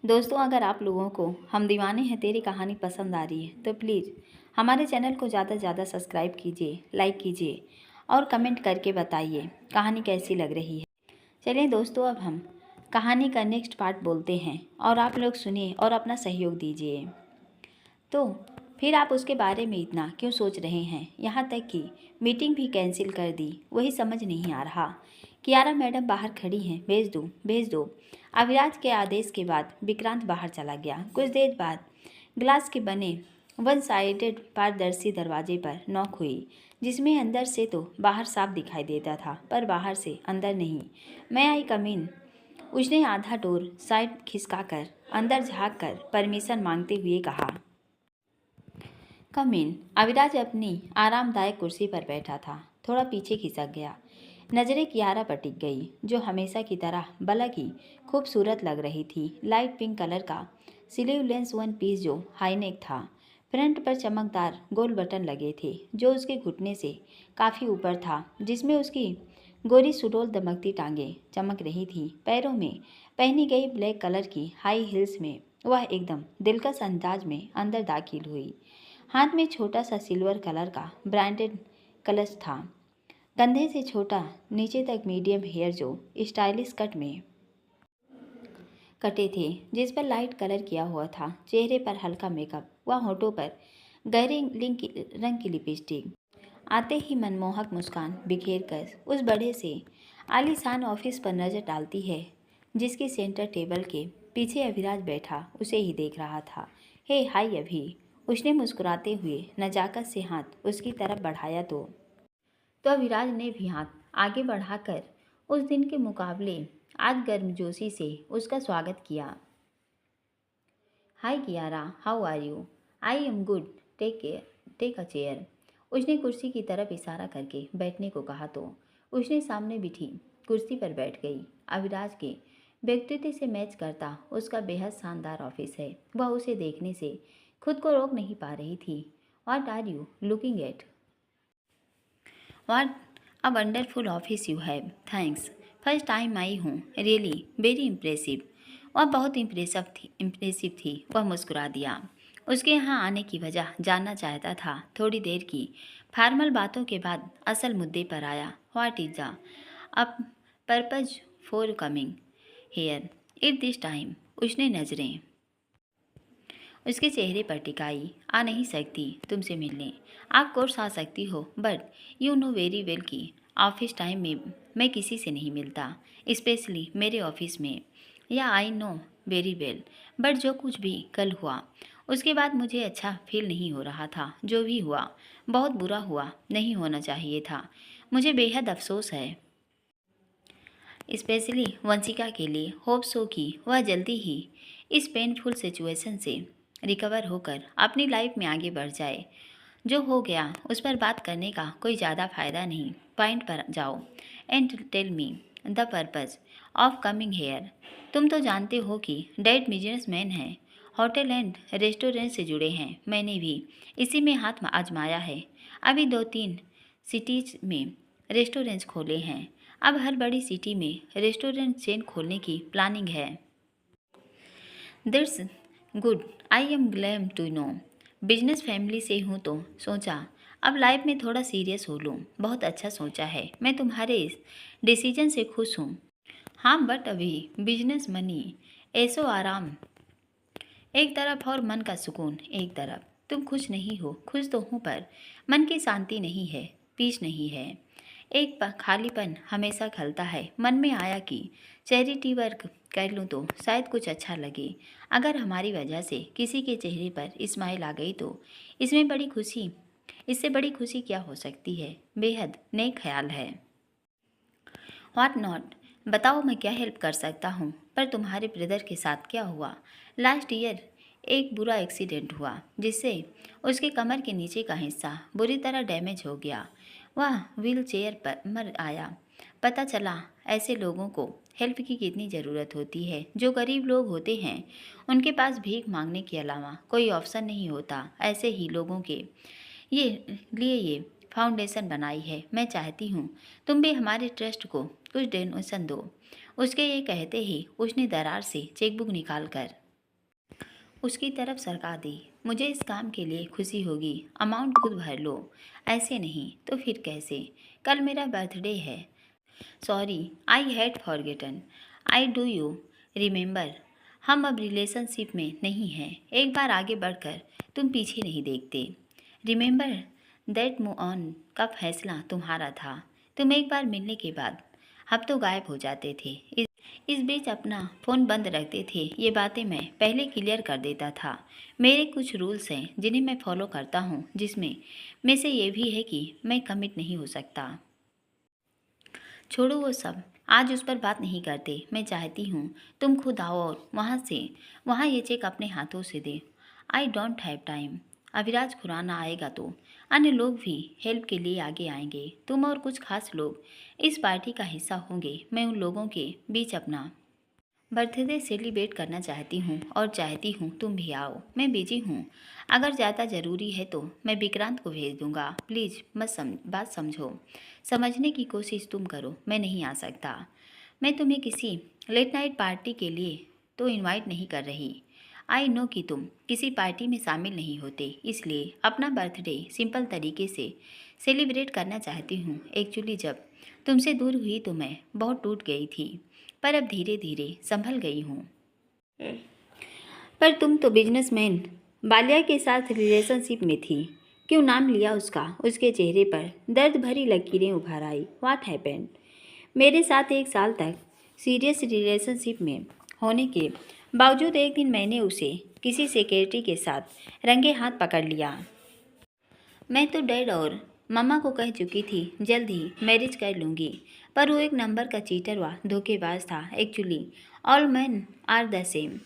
दोस्तों, अगर आप लोगों को हम दीवाने हैं तेरी कहानी पसंद आ रही है तो प्लीज़ हमारे चैनल को ज़्यादा से ज़्यादा सब्सक्राइब कीजिए, लाइक कीजिए और कमेंट करके बताइए कहानी कैसी लग रही है। चलिए दोस्तों, अब हम कहानी का नेक्स्ट पार्ट बोलते हैं और आप लोग सुनिए और अपना सहयोग दीजिए। तो फिर आप उसके बारे में इतना क्यों सोच रहे हैं? यहाँ तक कि मीटिंग भी कैंसिल कर दी, वही समझ नहीं आ रहा। कियारा मैडम बाहर खड़ी हैं, भेज दो भेज दो। अविराज के आदेश के बाद विक्रांत बाहर चला गया। कुछ देर बाद ग्लास के बने वन साइडेड पारदर्शी दरवाजे पर नॉक हुई, जिसमें अंदर से तो बाहर साफ दिखाई देता था पर बाहर से अंदर नहीं। मैं आई कम इन। उसने आधा डोर साइड खिसकाकर अंदर झाँक कर परमिशन मांगते हुए कहा। कम इन। अविराज अपनी आरामदायक कुर्सी पर बैठा था, थोड़ा पीछे खिसक गया। नजरें कियारा पर टिक गई, जो हमेशा की तरह बलक ही खूबसूरत लग रही थी। लाइट पिंक कलर का स्लीवलेस वन पीस जो हाईनेक था, फ्रंट पर चमकदार गोल बटन लगे थे जो उसके घुटने से काफ़ी ऊपर था, जिसमें उसकी गोरी सुडौल दमकती टांगें चमक रही थी। पैरों में पहनी गई ब्लैक कलर की हाई हील्स में वह एकदम दिलकश अंदाज में अंदर दाखिल हुई। हाथ में छोटा सा सिल्वर कलर का ब्रांडेड कलश था। कंधे से छोटा नीचे तक मीडियम हेयर जो स्टाइलिश कट में कटे थे, जिस पर लाइट कलर किया हुआ था। चेहरे पर हल्का मेकअप व होठों पर गहरे रंग की लिपस्टिक। आते ही मनमोहक मुस्कान बिखेर कर उस बड़े से आलीशान ऑफिस पर नजर डालती है, जिसके सेंटर टेबल के पीछे अभिराज बैठा उसे ही देख रहा था। हे हाय अभी, उसने मुस्कुराते हुए नजाकत से हाथ उसकी तरफ बढ़ाया तो अभिराज ने भी हाथ आगे बढ़ाकर उस दिन के मुकाबले आज गर्मजोशी से उसका स्वागत किया। Hi Kiara, how are you? I am good, take a chair. उसने कुर्सी की तरफ इशारा करके बैठने को कहा तो उसने सामने बिठी कुर्सी पर बैठ गई। अविराज के व्यक्तित्व से मैच करता उसका बेहद शानदार ऑफिस है। वह उसे देखने से खुद को रोक नहीं पा रही थी। What are you looking at? What a wonderful office you have, thanks. First time I हूँ, रियली वेरी इम्प्रेसिव। वह बहुत इम्प्रेसिव थी। वह मुस्कुरा दिया। उसके यहाँ आने की वजह जानना चाहता था। थोड़ी देर की फॉर्मल बातों के बाद असल मुद्दे पर आया। What is the up purpose for coming here at this time? उसने नजरें उसके चेहरे पर टिकाई। आ नहीं सकती तुमसे मिलने। आप कोर्स आ सकती हो, but you know very well कि ऑफिस टाइम में मैं किसी से नहीं मिलता, स्पेशली मेरे ऑफिस में। या I know very well, but जो कुछ भी कल हुआ उसके बाद मुझे अच्छा फील नहीं हो रहा था। जो भी हुआ बहुत बुरा हुआ, नहीं होना चाहिए था। मुझे बेहद अफसोस है, स्पेशली वंशिका के लिए। होप सो कि वह जल्दी ही इस पेनफुल सिचुएशन से रिकवर होकर अपनी लाइफ में आगे बढ़ जाए। जो हो गया उस पर बात करने का कोई ज़्यादा फायदा नहीं। पॉइंट पर जाओ and tell me the purpose of coming here. तुम तो जानते हो कि डैड बिजनेसमैन हैं, होटल एंड रेस्टोरेंट से जुड़े हैं। मैंने भी इसी में हाथ आजमाया है। अभी 2-3 सिटीज में रेस्टोरेंट्स खोले हैं। अब हर बड़ी सिटी में रेस्टोरेंट चेन खोलने की प्लानिंग है। That's good, I am glad to know. Business family से हूँ तो सोचा अब लाइफ में थोड़ा सीरियस हो लूँ। बहुत अच्छा सोचा है, मैं तुम्हारे इस डिसीजन से खुश हूँ। हाँ, बट अभी बिजनेस मनी, ऐसो आराम एक तरफ और मन का सुकून एक तरफ। तुम खुश नहीं हो? खुश तो हूँ, पर मन की शांति नहीं है, पीस नहीं है। एक खालीपन हमेशा खलता है। मन में आया कि चैरिटी वर्क कर लूँ तो शायद कुछ अच्छा लगे। अगर हमारी वजह से किसी के चेहरे पर स्माइल आ गई तो इससे बड़ी खुशी क्या हो सकती है? बेहद नेक ख्याल है। व्हाट नॉट, बताओ मैं क्या हेल्प कर सकता हूँ? पर तुम्हारे ब्रदर के साथ क्या हुआ? लास्ट ईयर एक बुरा एक्सीडेंट हुआ, जिससे उसके कमर के नीचे का हिस्सा बुरी तरह डैमेज हो गया। वह व्हील चेयर पर मर आया। पता चला ऐसे लोगों को हेल्प की कितनी ज़रूरत होती है। जो गरीब लोग होते हैं उनके पास भीख मांगने के अलावा कोई ऑप्शन नहीं होता। ऐसे ही लोगों के ये फाउंडेशन बनाई है। मैं चाहती हूँ तुम भी हमारे ट्रस्ट को कुछ डोनेशन दो। उसके ये कहते ही उसने दरार से चेकबुक निकाल कर उसकी तरफ सरका दी। मुझे इस काम के लिए खुशी होगी, अमाउंट खुद भर लो। ऐसे नहीं तो फिर कैसे? कल मेरा बर्थडे है। Sorry, I had forgotten. I do you remember? हम अब रिलेशनशिप में नहीं हैं। एक बार आगे बढ़कर तुम पीछे नहीं देखते। रिमेंबर दैट मूव ऑन का फैसला तुम्हारा था। तुम एक बार मिलने के बाद हफ्तों गायब हो जाते थे। इस बीच अपना फ़ोन बंद रखते थे। ये बातें मैं पहले क्लियर कर देता था। मेरे कुछ रूल्स हैं जिन्हें मैं फॉलो करता हूँ, जिसमें में से ये भी है कि मैं कमिट नहीं हो सकता। छोड़ो वो सब, आज उस पर बात नहीं करते। मैं चाहती हूँ तुम खुद आओ और वहाँ ये चेक अपने हाथों से दे। I don't have time. Aviraj Khurana आएगा तो अन्य लोग भी हेल्प के लिए आगे आएंगे। तुम और कुछ खास लोग इस पार्टी का हिस्सा होंगे। मैं उन लोगों के बीच अपना बर्थडे सेलिब्रेट करना चाहती हूँ और चाहती हूँ तुम भी आओ। मैं बिजी हूँ। अगर ज़्यादा ज़रूरी है तो मैं विक्रांत को भेज दूँगा। प्लीज़ बात समझो। समझने की कोशिश तुम करो। मैं नहीं आ सकता। मैं तुम्हें किसी लेट नाइट पार्टी के लिए तो इनवाइट नहीं कर रही। आई नो कि तुम किसी पार्टी में शामिल नहीं होते, इसलिए अपना बर्थडे सिंपल तरीके से सेलिब्रेट करना चाहती हूँ। एक्चुअली जब तुमसे दूर हुई तो मैं बहुत टूट गई थी, पर अब धीरे धीरे संभल गई हूँ। पर तुम तो बिजनेसमैन बालिया के साथ रिलेशनशिप में थी। क्यों नाम लिया उसका? उसके चेहरे पर दर्द भरी लकीरें उभर आई। What happened? मेरे साथ 1 साल तक सीरियस रिलेशनशिप में होने के बावजूद एक दिन मैंने उसे किसी सेक्रेटरी के साथ रंगे हाथ पकड़ लिया। मैं तो डैड और मम्मा को कह चुकी थी जल्द ही मैरिज कर लूँगी, पर वो एक नंबर का चीटर व धोखेबाज था। Actually all man are the same.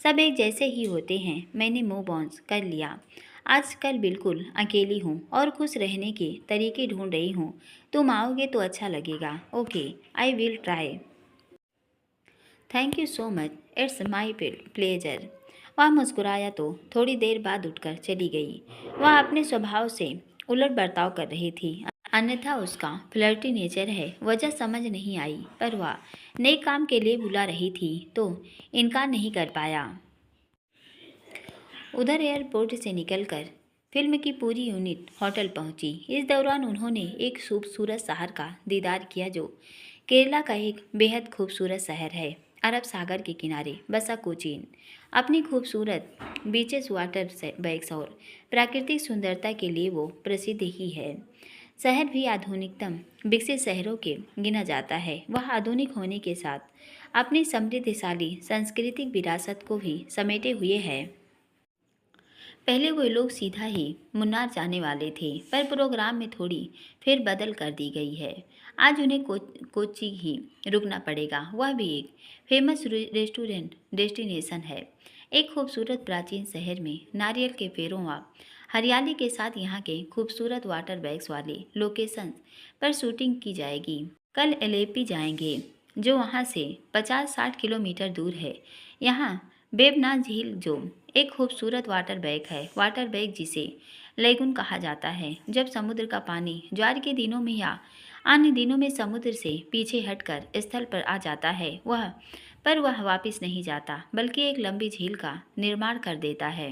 सब एक जैसे ही होते हैं। मैंने मूव ऑन कर लिया। आजकल बिल्कुल अकेली हूँ और खुश रहने के तरीके ढूंढ रही हूँ। तुम आओगे तो अच्छा लगेगा। Okay, I will try. Thank you so much, it's my pleasure. वह मुस्कुराया तो थोड़ी देर बाद उठकर चली गई। वह अपने स्वभाव से उलट बर्ताव कर रही थी, अन्यथा उसका फ्लर्टी नेचर है। वजह समझ नहीं आई, पर वह नए काम के लिए बुला रही थी तो इनकार नहीं कर पाया। उधर एयरपोर्ट से निकलकर फिल्म की पूरी यूनिट होटल पहुंची। इस दौरान उन्होंने एक खूबसूरत शहर का दीदार किया जो केरला का एक बेहद खूबसूरत शहर है। अरब सागर के किनारे बसा कोचीन अपनी खूबसूरत बीचेस, वाटर बैग्स और प्राकृतिक सुंदरता के लिए वो प्रसिद्ध ही है। शहर भी आधुनिकतम विकसित शहरों के गिना जाता है। वह आधुनिक होने के साथ अपनी समृद्धशाली सांस्कृतिक विरासत को भी समेटे हुए है। पहले वे लोग सीधा ही मुन्नार जाने वाले थे, पर प्रोग्राम में थोड़ी फिर बदल कर दी गई है। आज उन्हें कोच्चि ही रुकना पड़ेगा। वह भी एक फेमस रेस्टोरेंट डेस्टिनेशन है। एक खूबसूरत प्राचीन शहर में नारियल के पेड़ों व हरियाली के साथ यहाँ के खूबसूरत वाटर बैग्स वाले लोकेशन पर शूटिंग की जाएगी। कल एलेपी जाएंगे, जो वहाँ से 50-60 किलोमीटर दूर है। यहाँ बेबनाथ झील जो एक खूबसूरत वाटर बैग है। वाटर बैग जिसे लेगुन कहा जाता है। जब समुद्र का पानी ज्वार के दिनों में या अन्य दिनों में समुद्र से पीछे हटकर स्थल पर आ जाता है, वह वापस नहीं जाता, बल्कि एक लंबी झील का निर्माण कर देता है।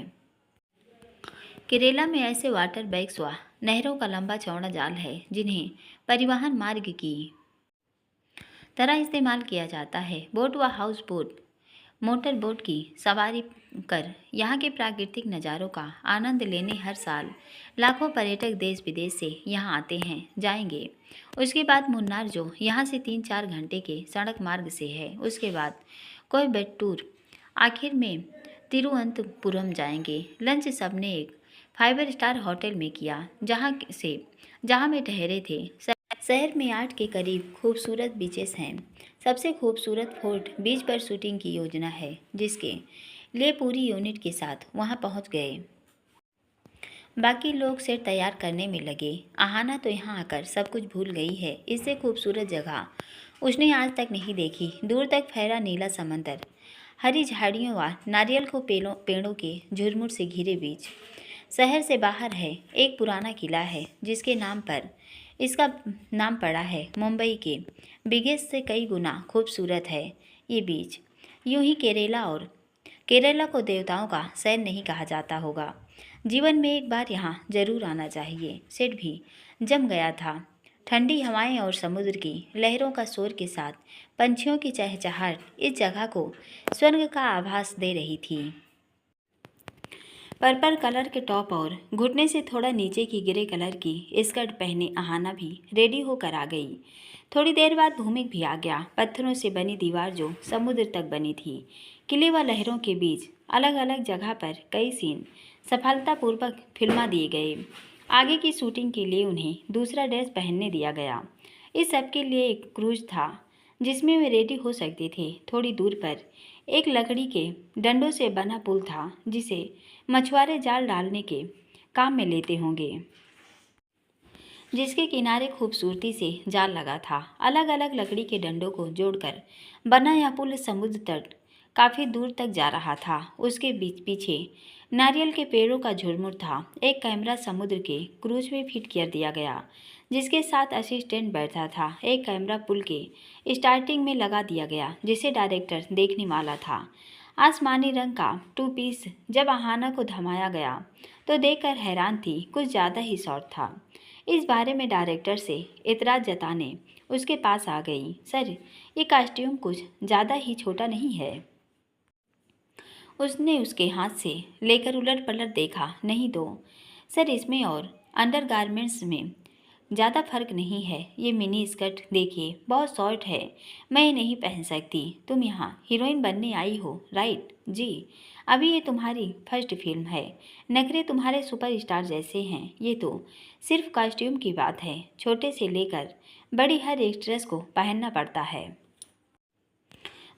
केरला में ऐसे वाटर बैग्स व नहरों का लंबा चौड़ा जाल है जिन्हें परिवहन मार्ग की तरह इस्तेमाल किया जाता है। बोट व हाउस बोट, मोटर बोट की सवारी कर यहाँ के प्राकृतिक नज़ारों का आनंद लेने हर साल लाखों पर्यटक देश विदेश से यहाँ आते हैं जाएंगे। उसके बाद मुन्नार जो यहाँ से 3-4 घंटे के सड़क मार्ग से है। उसके बाद कोयम्बटूर, आखिर में तिरुवनंतपुरम जाएंगे। लंच सबने एक 5 स्टार होटल में किया, जहाँ में ठहरे थे। शहर में 8 के करीब खूबसूरत बीचेस हैं। सबसे खूबसूरत फोर्ट बीच पर शूटिंग की योजना है, जिसके लिए पूरी यूनिट के साथ वहां पहुंच गए। बाकी लोग सेट तैयार करने में लगे। आहाना तो यहाँ आकर सब कुछ भूल गई है। इससे खूबसूरत जगह उसने आज तक नहीं देखी। दूर तक फैला नीला समंदर, हरी झाड़ियों व नारियल को पेड़ों के झुरमुट से घिरे बीच। शहर से बाहर है एक पुराना किला है, जिसके नाम पर इसका नाम पड़ा है। मुंबई के बिगेस्ट से कई गुना खूबसूरत है ये बीच। यूं ही केरला और केरला को देवताओं का शहर नहीं कहा जाता होगा। जीवन में एक बार यहाँ जरूर आना चाहिए। सेठ भी जम गया था। ठंडी हवाएं और समुद्र की लहरों का शोर के साथ पंछियों की चहचहाहट इस जगह को स्वर्ग का आभास दे रही थी। पर्पल कलर के टॉप और घुटने से थोड़ा नीचे की ग्रे कलर की स्कर्ट पहने अहाना भी रेडी होकर आ गई। थोड़ी देर बाद भूमिक भी आ गया। पत्थरों से बनी दीवार जो समुद्र तक बनी थी, किले व लहरों के बीच अलग अलग जगह पर कई सीन सफलतापूर्वक फिल्मा दिए गए। आगे की शूटिंग के लिए उन्हें दूसरा ड्रेस पहनने दिया गया। इस सब के लिए एक क्रूज था जिसमें वे रेडी हो सकते थे। थोड़ी दूर पर एक लकड़ी के डंडों से बना पुल था जिसे मछुआरे जाल डालने के काम में लेते होंगे, जिसके किनारे खूबसूरती से जाल लगा था। अलग अलग लकड़ी के डंडों को जोड़कर बना यह पुल समुद्र तट काफ़ी दूर तक जा रहा था। उसके बीच पीछे नारियल के पेड़ों का झुरमुट था। एक कैमरा समुद्र के क्रूज में फिट कर दिया गया जिसके साथ असिस्टेंट बैठा था। एक कैमरा पुल के स्टार्टिंग में लगा दिया गया जिसे डायरेक्टर देखने वाला था। आसमानी रंग का टू पीस जब अहाना को थमाया गया तो देखकर हैरान थी। कुछ ज़्यादा ही शॉर्ट था। इस बारे में डायरेक्टर से इतराज़ जताने उसके पास आ गई। सर, ये कॉस्ट्यूम कुछ ज़्यादा ही छोटा नहीं है? उसने उसके हाथ से लेकर उलट पलट देखा। नहीं तो सर, इसमें और अंडरगारमेंट्स में ज़्यादा फर्क नहीं है। ये मिनी स्कर्ट देखिए, बहुत शॉर्ट है। मैं ये नहीं पहन सकती। तुम यहाँ हीरोइन बनने आई हो, राइट? जी। अभी ये तुम्हारी फर्स्ट फिल्म है। नखरे तुम्हारे सुपरस्टार जैसे हैं। ये तो सिर्फ कॉस्ट्यूम की बात है। छोटे से लेकर बड़ी हर एक्ट्रेस को पहनना पड़ता है।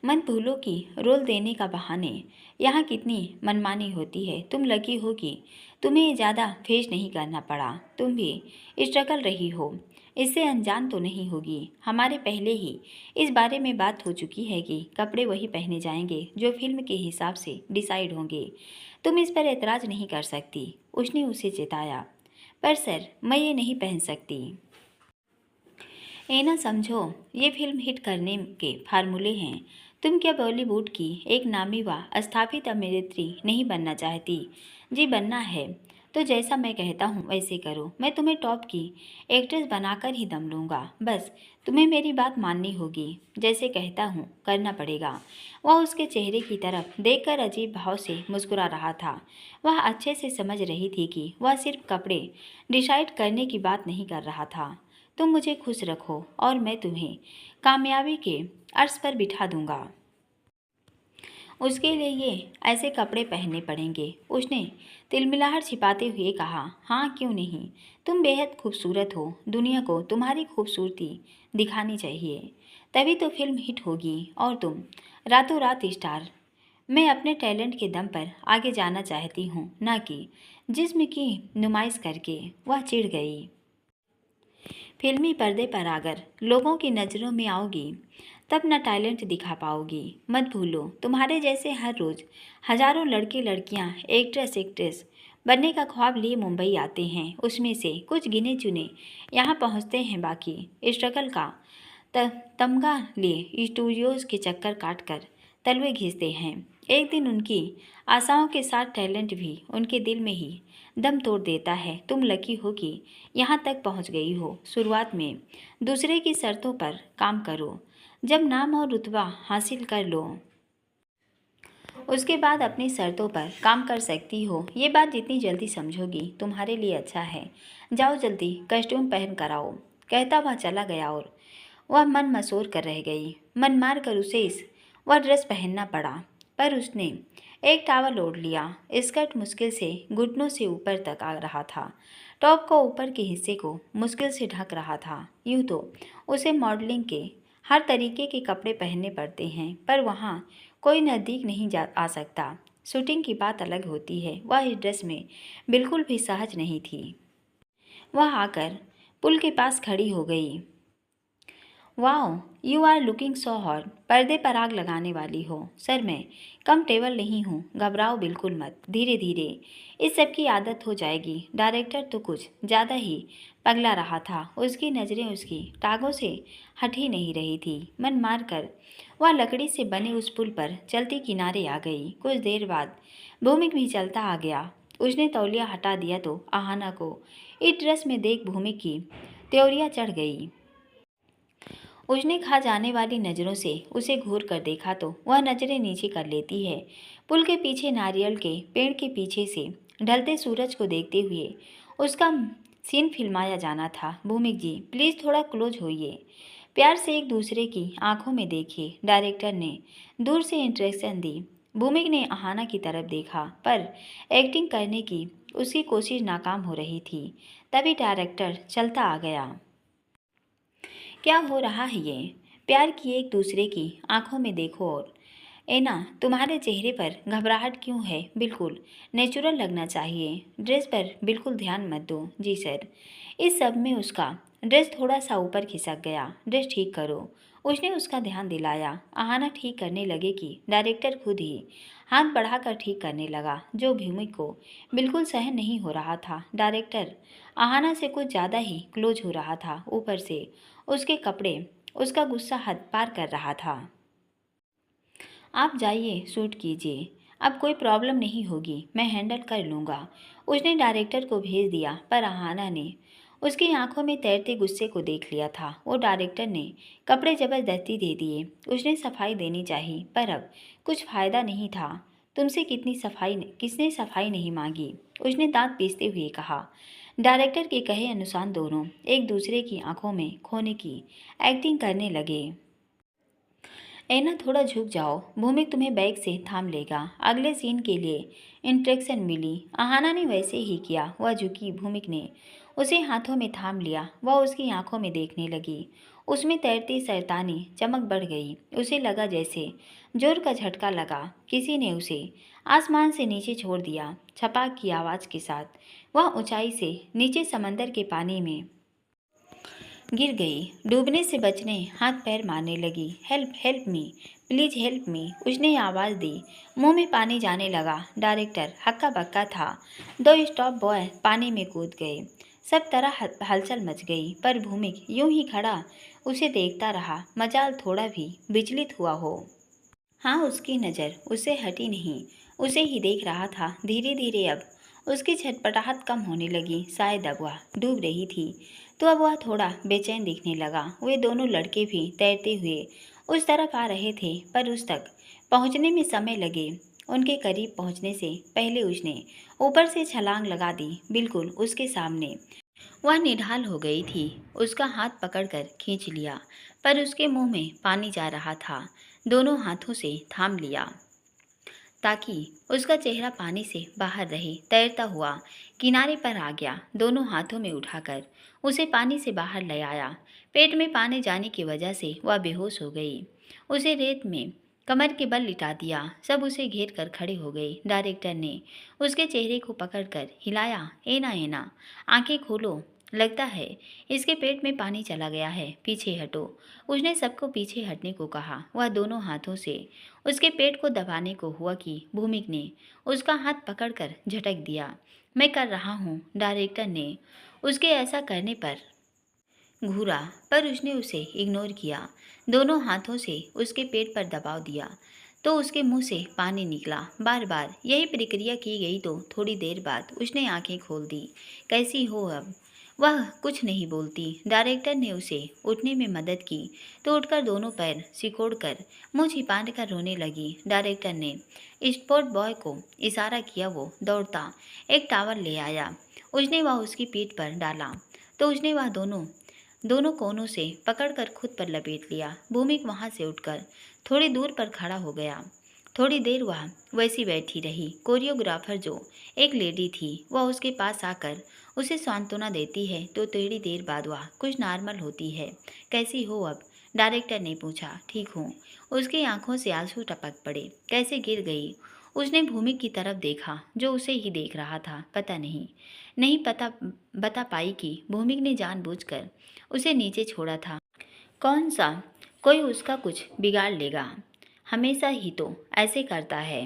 मत भूलो कि रोल देने का बहाने यहाँ कितनी मनमानी होती है। तुम लकी हो कि तुम्हें ज़्यादा फेस नहीं करना पड़ा। तुम भी स्ट्रगल रही हो, इससे अनजान तो नहीं होगी। हमारे पहले ही इस बारे में बात हो चुकी है कि कपड़े वही पहने जाएंगे जो फिल्म के हिसाब से डिसाइड होंगे। तुम इस पर एतराज़ नहीं कर सकती, उसने उसे चेताया। पर सर, मैं ये नहीं पहन सकती। ये ना समझो, ये फिल्म हिट करने के फार्मूले हैं। तुम क्या बॉलीवुड की एक नामी व स्थापित अभिनेत्री नहीं बनना चाहती? जी, बनना है तो जैसा मैं कहता हूँ वैसे करो। मैं तुम्हें टॉप की एक्ट्रेस बनाकर ही दम लूँगा। बस तुम्हें मेरी बात माननी होगी। जैसे कहता हूँ करना पड़ेगा। वह उसके चेहरे की तरफ देखकर अजीब भाव से मुस्कुरा रहा था। वह अच्छे से समझ रही थी कि वह सिर्फ कपड़े डिसाइड करने की बात नहीं कर रहा था। तुम मुझे खुश रखो और मैं तुम्हें कामयाबी के अर्श पर बिठा दूंगा। उसके लिए ये ऐसे कपड़े पहनने पड़ेंगे, उसने तिलमिलाहट छिपाते हुए कहा। हाँ, क्यों नहीं? तुम बेहद खूबसूरत हो। दुनिया को तुम्हारी खूबसूरती दिखानी चाहिए, तभी तो फिल्म हिट होगी और तुम रातों रात स्टार। मैं अपने टैलेंट के दम पर आगे जाना चाहती हूँ, ना कि जिस्म की नुमाइश करके। वह चिढ़ गई। फिल्मी पर्दे पर अगर लोगों की नज़रों में आओगी तब न टैलेंट दिखा पाओगी। मत भूलो, तुम्हारे जैसे हर रोज़ हजारों लड़के लड़कियां एक्ट्रेस बनने का ख्वाब लिए मुंबई आते हैं। उसमें से कुछ गिने चुने यहाँ पहुँचते हैं, बाकी स्ट्रगल का तमगा लिए स्टूडियोज़ के चक्कर काट कर तलवे घिसते हैं। एक दिन उनकी आशाओं के साथ टैलेंट भी उनके दिल में ही दम तोड़ देता है। तुम लकी हो कि यहाँ तक पहुँच गई हो। शुरुआत में दूसरे की शर्तों पर काम करो, जब नाम और रुतबा हासिल कर लो उसके बाद अपनी शर्तों पर काम कर सकती हो। ये बात जितनी जल्दी समझोगी तुम्हारे लिए अच्छा है। जाओ जल्दी कस्ट्यूम पहन कर आओ, कहता वह चला गया और वह मन मसोर कर रह गई। मन मार कर उसे वह ड्रेस पहनना पड़ा, पर उसने एक टॉवल ओढ़ लिया। स्कर्ट मुश्किल से घुटनों से ऊपर तक आ रहा था। टॉप को ऊपर के हिस्से को मुश्किल से ढक रहा था। यूँ तो उसे मॉडलिंग के हर तरीके के कपड़े पहनने पड़ते हैं, पर वहाँ कोई नज़दीक नहीं जा आ सकता। शूटिंग की बात अलग होती है। वह इस ड्रेस में बिल्कुल भी सहज नहीं थी। वह आकर पुल के पास खड़ी हो गई। Wow, you are looking so hot. पर्दे पर आग लगाने वाली हो। सर मैं कम्फर्टेबल नहीं हूँ। घबराओ बिल्कुल मत, धीरे धीरे इस सब की आदत हो जाएगी। डायरेक्टर तो कुछ ज़्यादा ही पगला रहा था। उसकी नज़रें उसकी टांगों से हट ही नहीं रही थी। मन मार कर वह लकड़ी से बने उस पुल पर चलती किनारे आ गई। कुछ देर बाद भूमिक भी चलता आ गया। उसने तौलिया हटा दिया तो आहाना को इस ड्रेस में देख भूमिक की त्योरियाँ चढ़ गई। उसने खा जाने वाली नज़रों से उसे घूर कर देखा तो वह नज़रें नीचे कर लेती है। पुल के पीछे नारियल के पेड़ के पीछे से ढलते सूरज को देखते हुए उसका सीन फिल्माया जाना था। भूमिक जी प्लीज़ थोड़ा क्लोज होइए। प्यार से एक दूसरे की आंखों में देखिए। डायरेक्टर ने दूर से इंस्ट्रक्शन दी। भूमिक ने आहाना की तरफ देखा पर एक्टिंग करने की उसकी कोशिश नाकाम हो रही थी। तभी डायरेक्टर चलता आ गया। क्या हो रहा है ये? प्यार की एक दूसरे की आंखों में देखो। और एना तुम्हारे चेहरे पर घबराहट क्यों है? बिल्कुल नेचुरल लगना चाहिए। ड्रेस पर बिल्कुल ध्यान मत दो। जी सर। इस सब में उसका ड्रेस थोड़ा सा ऊपर खिसक गया। ड्रेस ठीक करो। उसने उसका ध्यान दिलाया। आहाना ठीक करने लगे कि डायरेक्टर खुद ही हाथ बढ़ाकर ठीक करने लगा, जो भूमिक को बिल्कुल सहन नहीं हो रहा था। डायरेक्टर आहाना से कुछ ज़्यादा ही क्लोज हो रहा था। ऊपर से उसके कपड़े उसका गुस्सा हद पार कर रहा था। आप जाइए, शूट कीजिए। अब कोई प्रॉब्लम नहीं होगी, मैं हैंडल कर लूँगा। उसने डायरेक्टर को भेज दिया पर आहाना ने उसकी आंखों में तैरते गुस्से को देख लिया था। वो डायरेक्टर ने कपड़े ज़बरदस्ती दे दिए। उसने सफाई देनी चाहिए पर अब कुछ फ़ायदा नहीं था। तुमसे किसने सफाई नहीं मांगी? उसने दांत पीसते हुए कहा। डायरेक्टर के कहे अनुसार दोनों एक दूसरे की आंखों में खोने की एक्टिंग करने लगे। एना थोड़ा झुक जाओ, भूमिक तुम्हें बैग से थाम लेगा। अगले सीन के लिए इंस्ट्रक्शन मिली। आहाना ने वैसे ही किया। वह झुकी। भूमिक ने उसे हाथों में थाम लिया। वह उसकी आंखों में देखने लगी। उसमें तैरती शैतानी चमक बढ़ गई। उसे लगा जैसे जोर का झटका लगा। किसी ने उसे आसमान से नीचे छोड़ दिया। छपाक की आवाज़ के साथ वह ऊंचाई से नीचे समंदर के पानी में गिर गई। डूबने से बचने हाथ पैर मारने लगी। Help help me, please help me, उसने आवाज़ दी। मुंह में पानी जाने लगा। डायरेक्टर हक्का बक्का था। दो स्टॉप बॉय पानी में कूद गए। सब तरह हलचल मच गई पर भूमिक यूं ही खड़ा उसे देखता रहा। मजाल थोड़ा भी विचलित हुआ हो। हाँ, उसकी नज़र उससे हटी नहीं, उसे ही देख रहा था। धीरे धीरे अब उसकी छटपटाहट कम होने लगी। शायद अब वह डूब रही थी तो अब वह थोड़ा बेचैन दिखने लगा। वे दोनों लड़के भी तैरते हुए उस तरफ आ रहे थे पर उस तक पहुंचने में समय लगे। उनके करीब पहुंचने से पहले उसने ऊपर से छलांग लगा दी, बिल्कुल उसके सामने। वह निढाल हो गई थी। उसका हाथ पकड़कर खींच लिया पर उसके मुंह में पानी जा रहा था। दोनों हाथों से थाम लिया ताकि उसका चेहरा पानी से बाहर रहे। तैरता हुआ किनारे पर आ गया। दोनों हाथों में उठाकर उसे पानी से बाहर ले आया। पेट में पानी जाने की वजह से वह बेहोश हो गई। उसे रेत में कमर के बल लिटा दिया। सब उसे घेर कर खड़े हो गए। डायरेक्टर ने उसके चेहरे को पकड़कर हिलाया। एना एना, आंखें खोलो, लगता है इसके पेट में पानी चला गया है, पीछे हटो। उसने सबको पीछे हटने को कहा। वह दोनों हाथों से उसके पेट को दबाने को हुआ कि भूमिक ने उसका हाथ पकड़कर झटक दिया। मैं कर रहा हूँ। डायरेक्टर ने उसके ऐसा करने पर घूरा पर उसने उसे इग्नोर किया। दोनों हाथों से उसके पेट पर दबाव दिया तो उसके मुंह से पानी निकला। बार बार यही प्रक्रिया की गई तो थोड़ी देर बाद उसने आंखें खोल दी। कैसी हो अब? वह कुछ नहीं बोलती। डायरेक्टर ने उसे उठने में मदद की तो उठकर दोनों पैर सिकोड़कर मुंह छिपा कर रोने लगी। डायरेक्टर ने स्पोर्ट बॉय को इशारा किया। वो दौड़ता एक टावल ले आया। उसने वह उसकी पीठ पर डाला तो उसने वह दोनों कोनों से पकड़कर खुद पर लपेट लिया। भूमिक वहां से उठकर थोड़ी दूर पर खड़ा हो गया। थोड़ी देर वह वैसी बैठी रही। कोरियोग्राफर जो एक लेडी थी वह उसके पास आकर उसे सांत्वना देती है तो थोड़ी देर बाद वह कुछ नॉर्मल होती है। कैसी हो अब? डायरेक्टर ने पूछा। ठीक हूँ। उसकी आंखों से आंसू टपक पड़े। कैसे गिर गई? उसने भूमिक की तरफ देखा जो उसे ही देख रहा था। पता नहीं बता पाई कि भूमिक ने जानबूझकर उसे नीचे छोड़ा था। कौन सा कोई उसका कुछ बिगाड़ लेगा? हमेशा ही तो ऐसे करता है।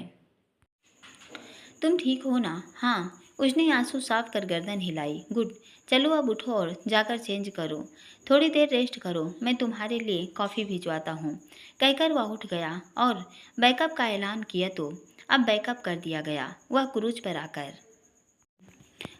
तुम ठीक हो ना? हाँ। उसने आंसू साफ कर गर्दन हिलाई। गुड। चलो अब उठो और जाकर चेंज करो। थोड़ी देर रेस्ट करो, मैं तुम्हारे लिए कॉफ़ी भिजवाता हूँ। कहकर वह उठ गया और बैकअप का ऐलान किया तो अब बैकअप कर दिया गया। वह क्रूज पर आकर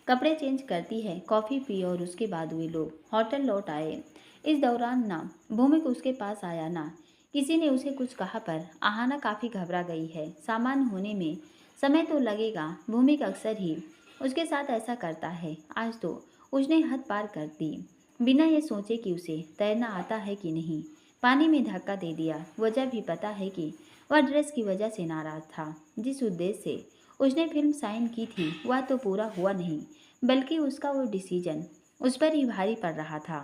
कपड़े चेंज करती है, कॉफ़ी पी और उसके बाद वे लोग होटल लौट आए। इस दौरान ना भूमिक उसके पास आया ना किसी ने उसे कुछ कहा, पर आहाना काफ़ी घबरा गई है। सामान्य होने में समय तो लगेगा। भूमिक अक्सर ही उसके साथ ऐसा करता है। आज तो उसने हद पार कर दी, बिना ये सोचे कि उसे तैरना आता है कि नहीं। पानी में धक्का दे दिया। वजह भी पता है कि वह ड्रेस की वजह से नाराज था। जिस उद्देश्य से उसने फिल्म साइन की थी वह तो पूरा हुआ नहीं, बल्कि उसका वो डिसीजन उस पर ही भारी पड़ रहा था।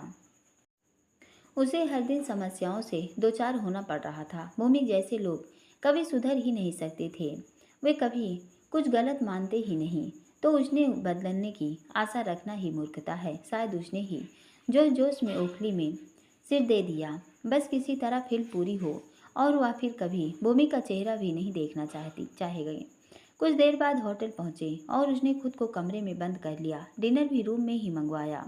उसे हर दिन समस्याओं से दो चार होना पड़ रहा था। भूमि जैसे लोग कभी सुधर ही नहीं सकते थे। वे कभी कुछ गलत मानते ही नहीं, तो उसने बदलने की आशा रखना ही मूर्खता है। शायद उसने ही जोश जोश में ओखली में सिर दे दिया। बस किसी तरह फिल्म पूरी हो और वह फिर कभी भूमि का चेहरा भी नहीं देखना चाहेगी। कुछ देर बाद होटल पहुंचे और उसने खुद को कमरे में बंद कर लिया। डिनर भी रूम में ही मंगवाया।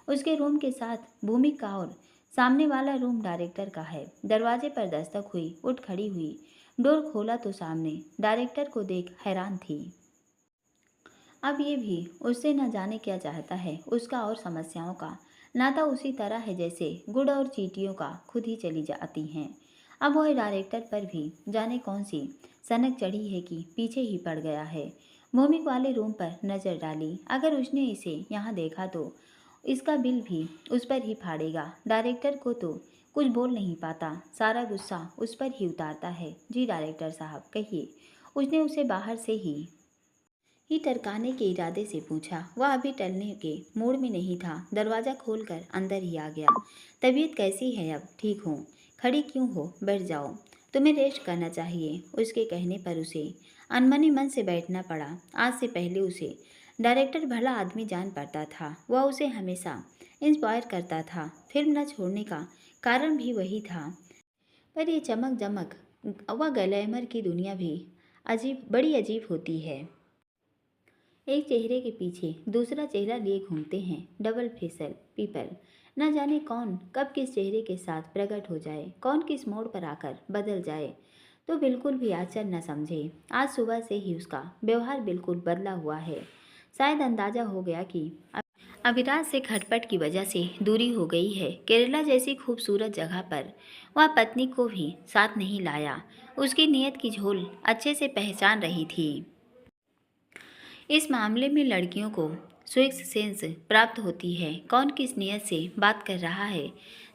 उसके रूम के साथ भूमि का और सामने वाला रूम डायरेक्टर का है। दरवाजे पर दस्तक हुई, उठ खड़ी हुई, डोर खोला तो सामने डायरेक्टर को देख हैरान थी। अब ये भी उससे न जाने क्या चाहता है। उसका और समस्याओं का नाता उसी तरह है जैसे गुड़ और चींटियों का खुद ही चली जाती हैं। अब वह डायरेक्टर पर भी जाने कौन सी सनक चढ़ी है कि पीछे ही पड़ गया है। भूमिक वाले रूम पर नज़र डाली। अगर उसने इसे यहाँ देखा तो इसका बिल भी उस पर ही फाड़ेगा। डायरेक्टर को तो कुछ बोल नहीं पाता, सारा गुस्सा उस पर ही उतारता है। जी डायरेक्टर साहब कहिए, उसने उसे बाहर से ही टरकाने के इरादे से पूछा। वह अभी टलने के मूड में नहीं था। दरवाज़ा खोलकर अंदर ही आ गया। तबीयत कैसी है अब? ठीक हूँ। खड़ी क्यों हो? बैठ जाओ, तुम्हें रेस्ट करना चाहिए। उसके कहने पर उसे अनमने मन से बैठना पड़ा। आज से पहले उसे डायरेक्टर भला आदमी जान पड़ता था। वह उसे हमेशा इंस्पायर करता था। फिल्म न छोड़ने का कारण भी वही था। पर ये चमक दमक व ग्लैमर की दुनिया भी बड़ी अजीब होती है। एक चेहरे के पीछे दूसरा चेहरा लिए घूमते हैं डबल फेसल पीपल। न जाने कौन कब किस चेहरे के साथ प्रकट हो जाए, कौन किस मोड़ पर आकर बदल जाए, तो बिल्कुल भी आश्चर्य न समझे। आज सुबह से ही उसका व्यवहार बिल्कुल बदला हुआ है। शायद अंदाजा हो गया कि अविराज से खटपट की वजह से दूरी हो गई है। केरला जैसी खूबसूरत जगह पर वह पत्नी को भी साथ नहीं लाया। उसकी नीयत की झोल अच्छे से पहचान रही थी। इस मामले में लड़कियों को सिक्स्थ सेंस प्राप्त होती है। कौन किस नीयत से बात कर रहा है,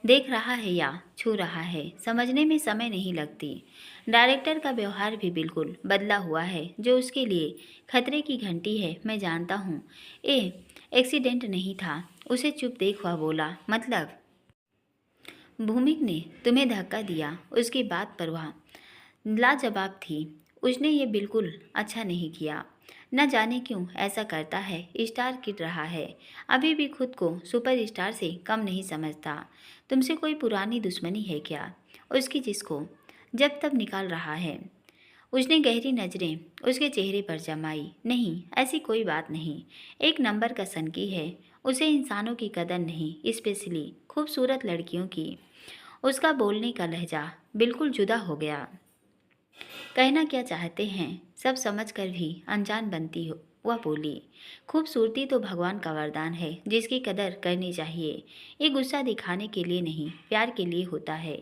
देख रहा है या छू रहा है, समझने में समय नहीं लगती। डायरेक्टर का व्यवहार भी बिल्कुल बदला हुआ है, जो उसके लिए खतरे की घंटी है। मैं जानता हूँ ये एक्सीडेंट नहीं था। उसे चुप देख वह बोला, मतलब भूमिक ने तुम्हें धक्का दिया? उसकी बात पर वह लाजवाब थी। उसने ये बिल्कुल अच्छा नहीं किया। न जाने क्यों ऐसा करता है। स्टार किड रहा है, अभी भी खुद को सुपर स्टार से कम नहीं समझता। तुमसे कोई पुरानी दुश्मनी है क्या उसकी, जिसको जब तब निकाल रहा है? उसने गहरी नज़रें उसके चेहरे पर जमाई। नहीं, ऐसी कोई बात नहीं। एक नंबर का सनकी है। उसे इंसानों की कदर नहीं, स्पेशली खूबसूरत लड़कियों की। उसका बोलने का लहजा बिल्कुल जुदा हो गया। कहना क्या चाहते हैं सब समझकर भी अनजान बनती हो, वह बोली। खूबसूरती तो भगवान का वरदान है, जिसकी कदर करनी चाहिए। ये गुस्सा दिखाने के लिए नहीं, प्यार के लिए होता है।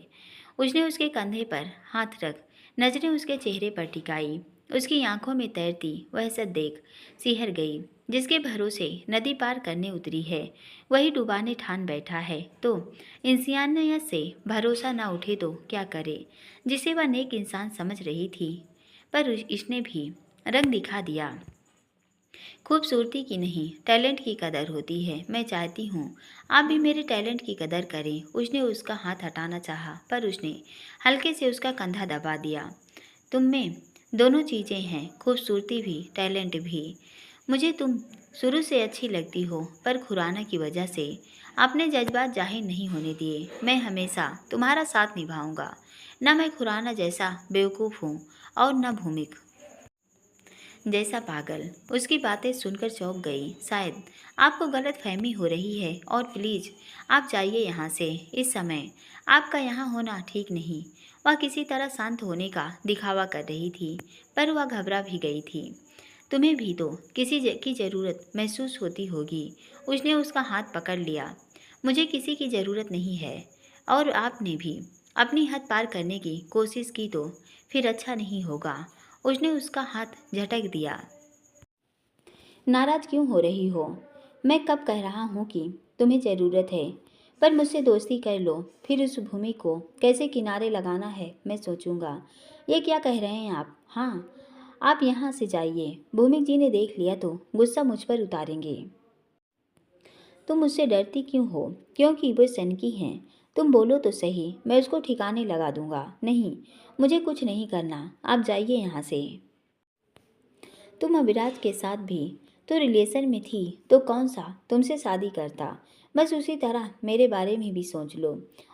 उसने उसके कंधे पर हाथ रख नजरें उसके चेहरे पर टिकाई। उसकी आंखों में तैरती वहशत देख सिहर गई। जिसके भरोसे नदी पार करने उतरी है, वही डुबाने ठान बैठा है। तो इंसानियत से भरोसा ना उठे तो क्या करे, जिसे वह नेक इंसान समझ रही थी। पर इसने भी रंग दिखा दिया। खूबसूरती की नहीं, टैलेंट की कदर होती है। मैं चाहती हूँ आप भी मेरे टैलेंट की कदर करें। उसने उसका हाथ हटाना चाहा, पर उसने हल्के से उसका कंधा दबा दिया। तुम में दोनों चीज़ें हैं, खूबसूरती भी टैलेंट भी। मुझे तुम शुरू से अच्छी लगती हो, पर खुराना की वजह से अपने जज्बात जाहिर नहीं होने दिए। मैं हमेशा तुम्हारा साथ निभाऊंगा। न मैं खुराना जैसा बेवकूफ़ हूँ और न भूमिक जैसा पागल। उसकी बातें सुनकर चौंक गई। शायद आपको गलत फहमी हो रही है और प्लीज़ आप जाइए यहाँ से इस समय। आपका यहाँ होना ठीक नहीं। वह किसी तरह शांत होने का दिखावा कर रही थी, पर वह घबरा भी गई थी। तुम्हें भी तो की ज़रूरत महसूस होती होगी। उसने उसका हाथ पकड़ लिया। मुझे किसी की ज़रूरत नहीं है, और आपने भी अपनी हद पार करने की कोशिश की तो फिर अच्छा नहीं होगा। उसने उसका हाथ झटक दिया। नाराज क्यों हो रही हो? मैं कब कह रहा हूँ कि तुम्हें ज़रूरत है, पर मुझसे दोस्ती कर लो। फिर उस भूमि को कैसे किनारे लगाना है मैं सोचूंगा। ये क्या कह रहे हैं आप? हाँ, आप यहाँ से जाइए। भूमिक जी ने देख लिया तो गुस्सा मुझ पर उतारेंगे। तुम मुझसे डरती क्यों हो? क्योंकि वो सनकी हैं। तुम बोलो तो सही, मैं उसको ठिकाने लगा दूंगा। नहीं, मुझे कुछ नहीं करना। आप जाइए यहाँ से। तुम अविराज के साथ भी तो रिलेशन में थी, तो कौन सा तुमसे शादी करता? बस उसी तरह मेरे बारे में भी सोच लो।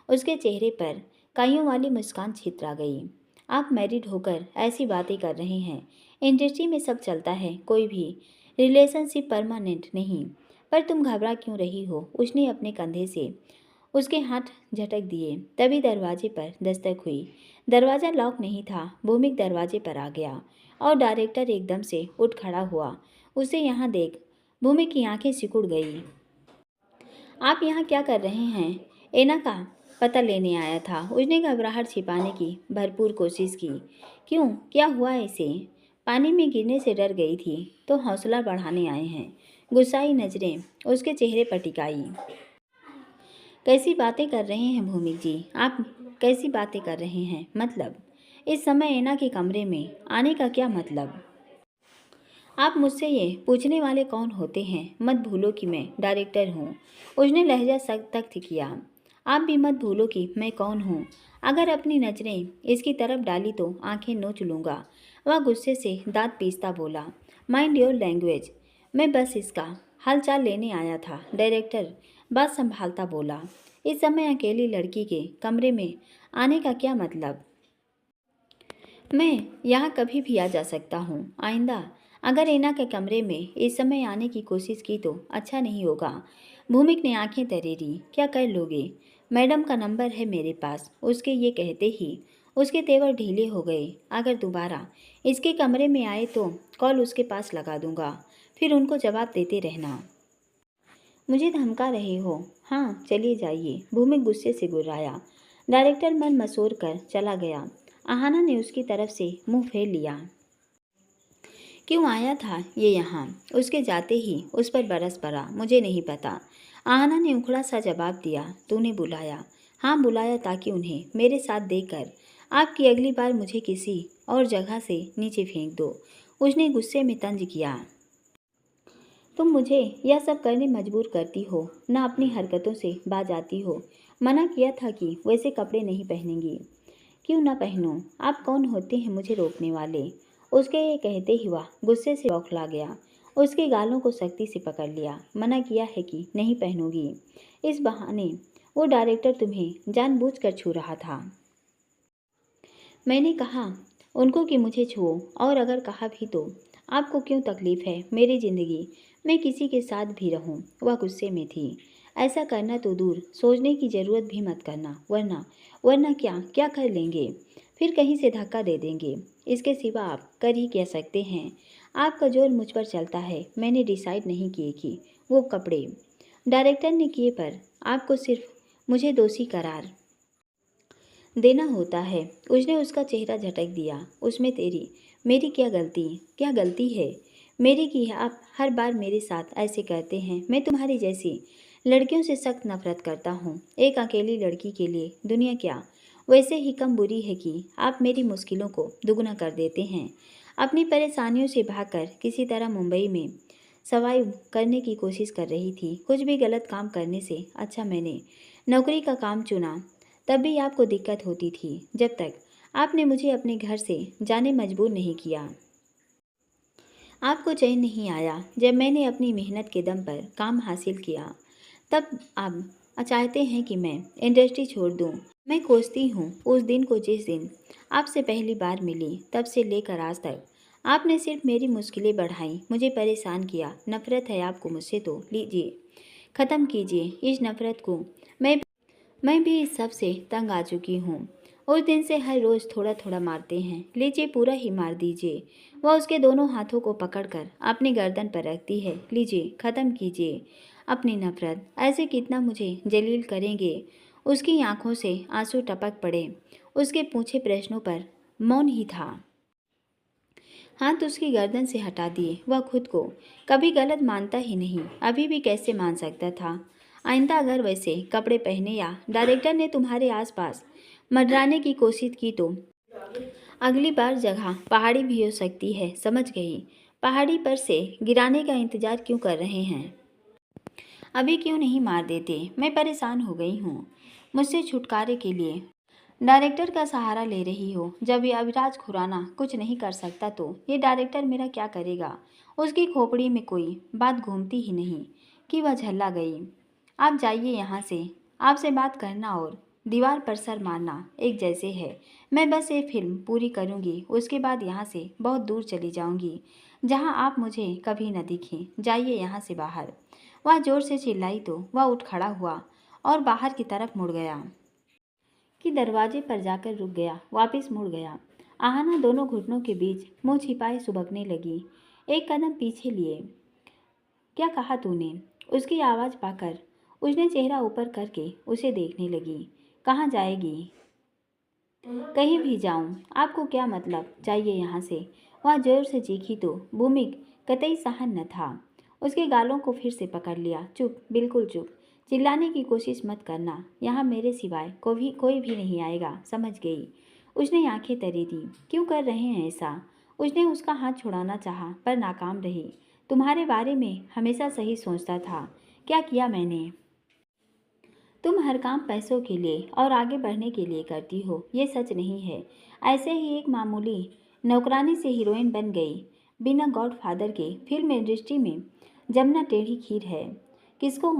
उसके चेहरे पर काइयों वाली मुस्कान छितरा गई। आप मैरिड होकर ऐसी बातें कर रहे हैं। इंडस्ट्री में सब चलता है, कोई भी रिलेशनशिप परमानेंट नहीं। पर तुम घबरा क्यों रही हो? उसने अपने कंधे से उसके हाथ झटक दिए। तभी दरवाजे पर दस्तक हुई। दरवाज़ा लॉक नहीं था। भूमिक दरवाजे पर आ गया और डायरेक्टर एकदम से उठ खड़ा हुआ। उसे यहाँ देख भूमिक की आंखें सिकुड़ गई। आप यहाँ क्या कर रहे हैं? एना का पता लेने आया था। उसने घबराहट छिपाने की भरपूर कोशिश की। क्यों, क्या हुआ इसे? पानी में गिरने से डर गई थी, तो हौसला बढ़ाने आए हैं। गुस्साई नजरें उसके चेहरे पर टिकाई। कैसी बातें कर रहे हैं भूमिक जी? आप कैसी बातें कर रहे हैं? मतलब इस समय ऐना के कमरे में आने का क्या मतलब? आप मुझसे ये पूछने वाले कौन होते हैं? मत भूलो कि मैं डायरेक्टर हूँ। उसने लहजा सख्त किया। आप भी मत भूलो कि मैं कौन हूँ। अगर अपनी नज़रें इसकी तरफ डाली तो आंखें नोच लूँगा। वह गुस्से से दांत पीसता बोला। Mind your language. मैं बस इसका हालचाल लेने आया था। डायरेक्टर बात संभालता बोला। इस समय अकेली लड़की के कमरे में आने का क्या मतलब? मैं यहाँ कभी भी आ जा सकता हूँ। आइंदा अगर एना के कमरे में इस समय आने की कोशिश की तो अच्छा नहीं होगा। भूमिक ने आंखें तरेरी। क्या कर लोगे? मैडम का नंबर है मेरे पास। उसके ये कहते ही उसके तेवर ढीले हो गए। अगर दोबारा इसके कमरे में आए तो कॉल उसके पास लगा दूंगा, फिर उनको जवाब देते रहना। मुझे धमका रहे हो? हाँ, चलिए जाइए। भूमिक गुस्से से गुर्राया। डायरेक्टर मन मसोर कर चला गया। आहाना ने उसकी तरफ से मुंह फेर लिया। क्यों आया था ये यहाँ? उसके जाते ही उस पर बरस पड़ा। मुझे नहीं पता। आहाना ने उखड़ा सा जवाब दिया। तूने बुलाया? हाँ, बुलाया ताकि उन्हें मेरे साथ देखकर आपकी अगली बार मुझे किसी और जगह से नीचे फेंक दो। उसने गुस्से में तंज किया। तुम मुझे यह सब करने मजबूर करती हो, ना अपनी हरकतों से बाज आती हो। मना किया था कि वैसे कपड़े नहीं पहनेंगी। क्यों ना पहनूं? आप कौन होते हैं मुझे रोकने वाले? उसके ये कहते ही वह गुस्से से बौखला गया। उसके गालों को सख्ती से पकड़ लिया। मना किया है कि नहीं पहनूंगी। इस बहाने वो डायरेक्टर तुम्हें जानबूझकर छू रहा था। मैंने कहा उनको कि मुझे छुओ, और अगर कहा भी तो आपको क्यों तकलीफ है? मेरी ज़िंदगी मैं किसी के साथ भी रहूं। वह गुस्से में थी। ऐसा करना तो दूर, सोचने की ज़रूरत भी मत करना, वरना वरना क्या क्या कर लेंगे? फिर कहीं से धक्का दे देंगे। इसके सिवा आप कर ही कह सकते हैं। आपका जोर मुझ पर चलता है। मैंने डिसाइड नहीं किए कि वो कपड़े डायरेक्टर ने किए, पर आपको सिर्फ मुझे दोषी करार देना होता है। उसने उसका चेहरा झटक दिया। उसमें तेरी मेरी क्या गलती है मेरी की है? आप हर बार मेरे साथ ऐसे करते हैं। मैं तुम्हारी जैसी लड़कियों से सख्त नफरत करता हूँ। एक अकेली लड़की के लिए दुनिया क्या वैसे ही कम बुरी है कि आप मेरी मुश्किलों को दुगना कर देते हैं। अपनी परेशानियों से भागकर किसी तरह मुंबई में सर्वाइव करने की कोशिश कर रही थी। कुछ भी गलत काम करने से अच्छा मैंने नौकरी का काम चुना। तब भी आपको दिक्कत होती थी, जब तक आपने मुझे अपने घर से जाने मजबूर नहीं किया। आपको चैन नहीं आया जब मैंने अपनी मेहनत के दम पर काम हासिल किया। तब आप चाहते हैं कि मैं इंडस्ट्री छोड़ दूं। मैं कोसती हूँ उस दिन को जिस दिन आपसे पहली बार मिली, तब से लेकर आज तक आपने सिर्फ मेरी मुश्किलें बढ़ाई, मुझे परेशान किया। नफरत है आपको मुझसे तो लीजिए, ख़त्म कीजिए इस नफरत को। मैं मैं भी इस सब से तंग आ चुकी हूँ। उस दिन से हर रोज़ थोड़ा थोड़ा मारते हैं, लीजिए पूरा ही मार दीजिए। वह उसके दोनों हाथों को पकड़कर अपनी गर्दन पर रखती है। लीजिए ख़त्म कीजिए अपनी नफरत, ऐसे कितना मुझे जलील करेंगे। उसकी आंखों से आंसू टपक पड़े। उसके पूछे प्रश्नों पर मौन ही था। हाथ उसकी गर्दन से हटा दिए। वह खुद को कभी गलत मानता ही नहीं, अभी भी कैसे मान सकता था। आइंदा अगर वैसे कपड़े पहने या डायरेक्टर ने तुम्हारे आसपास मंडराने की कोशिश की तो अगली बार जगह पहाड़ी भी हो सकती है, समझ गई। पहाड़ी पर से गिराने का इंतजार क्यों कर रहे हैं? अभी क्यों नहीं मार देते? मैं परेशान हो गई हूँ। मुझसे छुटकारे के लिए डायरेक्टर का सहारा ले रही हो। जब ये अविराज खुराना कुछ नहीं कर सकता तो ये डायरेक्टर मेरा क्या करेगा? उसकी खोपड़ी में कोई बात घूमती ही नहीं कि वह झल्ला गई। आप जाइए यहाँ से। आपसे बात करना और दीवार पर सर मारना एक जैसे है। मैं बस ये फिल्म पूरी करूँगी, उसके बाद यहाँ से बहुत दूर चली जाऊँगी, जहाँ आप मुझे कभी न दिखें। जाइए यहाँ से बाहर। वह जोर से चिल्लाई तो वह उठ खड़ा हुआ और बाहर की तरफ मुड़ गया कि दरवाजे पर जाकर रुक गया, वापस मुड़ गया। आहना दोनों घुटनों के बीच मुंह छिपाए सुबकने लगी। एक कदम पीछे लिए। क्या कहा तूने? उसकी आवाज़ पाकर उसने चेहरा ऊपर करके उसे देखने लगी। कहाँ जाएगी? कहीं भी जाऊं, आपको क्या मतलब? जाइए यहाँ से। वह जोर से चीखी तो भूमिक कतई सहन न था। उसके गालों को फिर से पकड़ लिया। चुप, बिल्कुल चुप। चिल्लाने की कोशिश मत करना। यहाँ मेरे सिवाय कोई भी नहीं आएगा, समझ गई? उसने आंखें तरी दी। क्यों कर रहे हैं ऐसा? उसने उसका हाथ छुड़ाना चाहा पर नाकाम रही। तुम्हारे बारे में हमेशा सही सोचता था। क्या किया मैंने? तुम हर काम पैसों के लिए और आगे बढ़ने के लिए करती हो, ये सच नहीं है। ऐसे ही एक मामूली नौकरानी से हीरोइन बन गई, बिना गॉडफादर के। फिल्म इंडस्ट्री में जमना टेढ़ी खीर है। किसको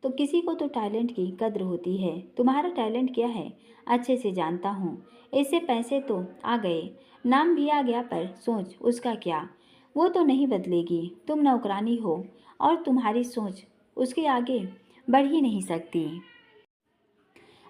तो किसी को तो टैलेंट की कद्र होती है। तुम्हारा टैलेंट क्या है अच्छे से जानता हूँ। इससे पैसे तो आ गए, नाम भी आ गया, पर सोच उसका क्या? वो तो नहीं बदलेगी। तुम नौकरानी हो और तुम्हारी सोच उसके आगे बढ़ ही नहीं सकती।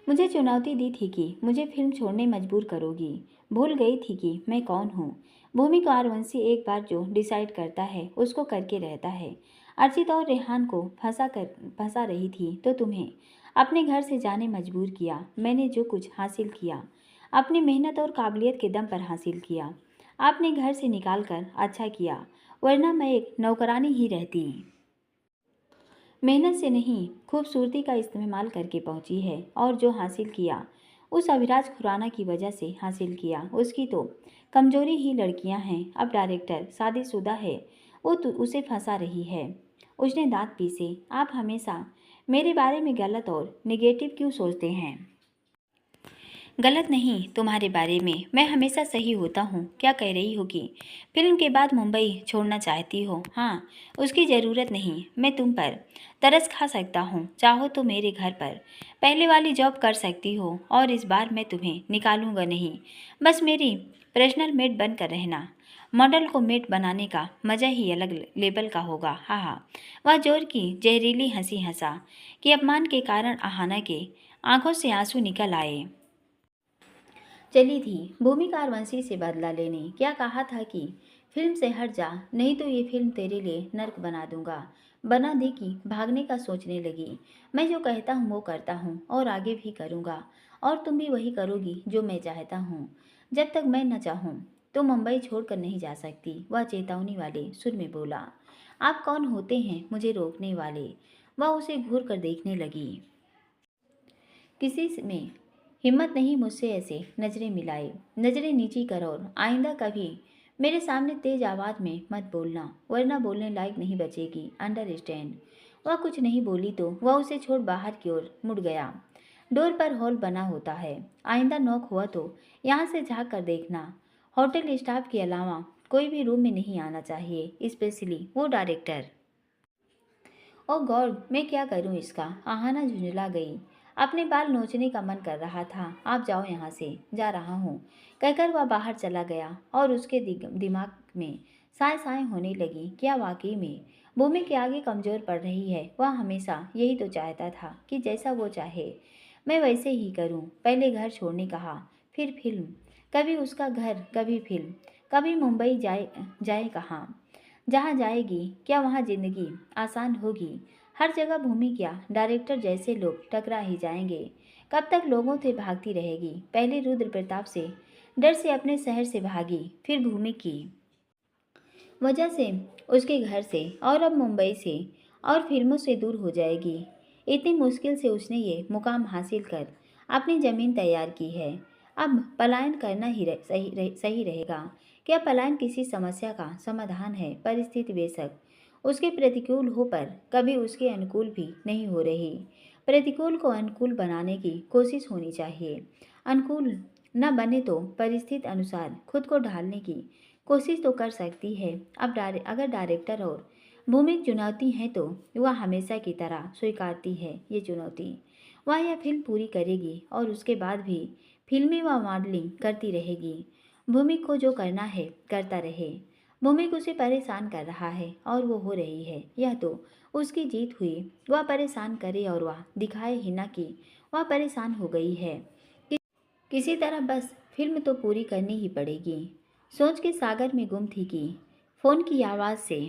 मुझे चुनौती दी थी कि मुझे फिल्म छोड़ने मजबूर करोगी। भूल गई थी कि मैं कौन हूँ। भूमि कारवंशी एक बार जो डिसाइड करता है उसको करके रहता है। अर्चित और रेहान को फंसा रही थी तो तुम्हें अपने घर से जाने मजबूर किया। मैंने जो कुछ हासिल किया अपनी मेहनत और काबिलियत के दम पर हासिल किया। आपने घर से निकाल कर अच्छा किया, वरना मैं एक नौकरानी ही रहती। मेहनत से नहीं, खूबसूरती का इस्तेमाल करके पहुंची है। और जो हासिल किया उस अभिराज खुराना की वजह से हासिल किया। उसकी तो कमजोरी ही लड़कियां हैं। अब डायरेक्टर शादीशुदा है, वो तो उसे फंसा रही है। उसने दांत पीसे। आप हमेशा मेरे बारे में गलत और नेगेटिव क्यों सोचते हैं? गलत नहीं, तुम्हारे बारे में मैं हमेशा सही होता हूँ। क्या कह रही हो कि फिल्म के बाद मुंबई छोड़ना चाहती हो? हाँ, उसकी ज़रूरत नहीं। मैं तुम पर तरस खा सकता हूँ। चाहो तो मेरे घर पर पहले वाली जॉब कर सकती हो, और इस बार मैं तुम्हें निकालूंगा नहीं। बस मेरी पर्सनल मेड बनकर रहना। मॉडल को मेट बनाने का मज़ा ही अलग लेवल का होगा। हाँ हाँ। वह जोर की जहरीली हंसी हंसा कि अपमान के कारण आहाना के आंखों से आंसू निकल आए। चली थी भूमि कारवंशी से बदला लेने। क्या कहा था कि फिल्म से हट जा, नहीं तो ये फिल्म तेरे लिए नर्क बना दूंगा। बना दी कि भागने का सोचने लगी। मैं जो कहता हूँ वो करता हूँ और आगे भी करूँगा, और तुम भी वही करोगी जो मैं चाहता हूँ। जब तक मैं न चाहूँ तो मुंबई छोड़कर नहीं जा सकती। वह चेतावनी वाले सुर में बोला। आप कौन होते हैं मुझे रोकने वाले? वह उसे घूर कर देखने लगी। किसी में हिम्मत नहीं मुझसे ऐसे नजरें मिलाए। नजरें नीची कर और आइंदा कभी मेरे सामने तेज आवाज में मत बोलना, वरना बोलने लायक नहीं बचेगी। अंडरस्टैंड? वह कुछ नहीं बोली तो वह उसे छोड़ बाहर की ओर मुड़ गया। डोर पर हॉल बना होता है। आइंदा नॉक हुआ तो यहाँ से झाँक कर देखना। होटल स्टाफ के अलावा कोई भी रूम में नहीं आना चाहिए, स्पेशली वो डायरेक्टर। ओ गॉड, मैं क्या करूं इसका? आहाना झुंझला गई। अपने बाल नोचने का मन कर रहा था। आप जाओ यहाँ से, जा रहा हूँ, कहकर वह बाहर चला गया और उसके दिमाग में साए साए होने लगी। क्या वाकई में भूमि के आगे कमज़ोर पड़ रही है? वह हमेशा यही तो चाहता था कि जैसा वो चाहे मैं वैसे ही करूं। पहले घर छोड़ने कहा, फिर फिल्म, कभी उसका घर, कभी फिल्म, कभी मुंबई जाए जाए कहाँ, जहाँ जाएगी क्या वहाँ ज़िंदगी आसान होगी? हर जगह भूमि क्या, डायरेक्टर जैसे लोग टकरा ही जाएंगे। कब तक लोगों से भागती रहेगी? पहले रुद्र प्रताप से डर से अपने शहर से भागी, फिर भूमि की वजह से उसके घर से, और अब मुंबई से और फिल्मों से दूर हो जाएगी। इतनी मुश्किल से उसने ये मुकाम हासिल कर अपनी ज़मीन तैयार की है। अब पलायन करना ही सही रहेगा। क्या पलायन किसी समस्या का समाधान है? परिस्थिति बेशक उसके प्रतिकूल हो, पर कभी उसके अनुकूल भी नहीं हो रही। प्रतिकूल को अनुकूल बनाने की कोशिश होनी चाहिए। अनुकूल न बने तो परिस्थिति अनुसार खुद को ढालने की कोशिश तो कर सकती है। अब अगर डायरेक्टर और भूमिक चुनौती है तो वह हमेशा की तरह स्वीकारती है ये चुनौती। वह यह फिल्म पूरी करेगी और उसके बाद भी फिल्मी व मॉडलिंग करती रहेगी। भूमिक को जो करना है करता रहे। भूमिक उसे परेशान कर रहा है और वो हो रही है, यह तो उसकी जीत हुई। वह परेशान करे और वह दिखाए ही ना कि वह परेशान हो गई है। किसी तरह बस फिल्म तो पूरी करनी ही पड़ेगी। सोच के सागर में गुम थी कि फोन की आवाज़ से